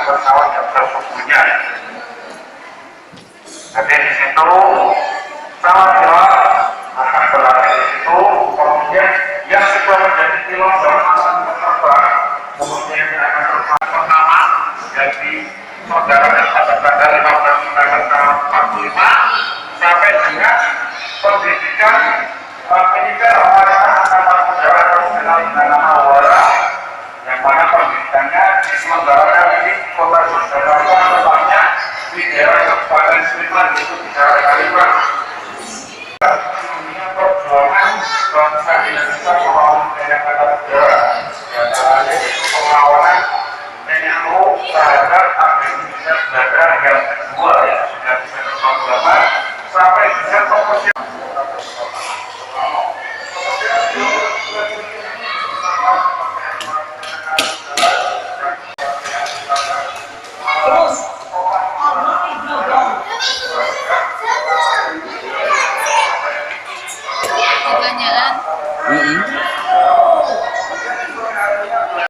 pesawat yang sesungguhnya. Jadi di situ pesawat akan berlatih di situ, kemudian yang sudah menjadi pilot dalam terbang, kemudian akan terbang pertama jadi saudara pada 15 tahun 45 sampai dengan pendidikan militer angkatan udara nasional dengan nama Wara, yang mana pendidikannya diselenggarakan di kota Yogyakarta, tempatnya di daerah Kabupaten Sleman, yaitu di daerah Kalimantan. Perjuangan bangsa Indonesia melawan TNI Angkatan Udara, diantaranya yaitu perlawanan NU terhadap Indonesia Belanda yang kedua ya sudah bisa terlaksana sampai dengan proporsi. Pertanyaan.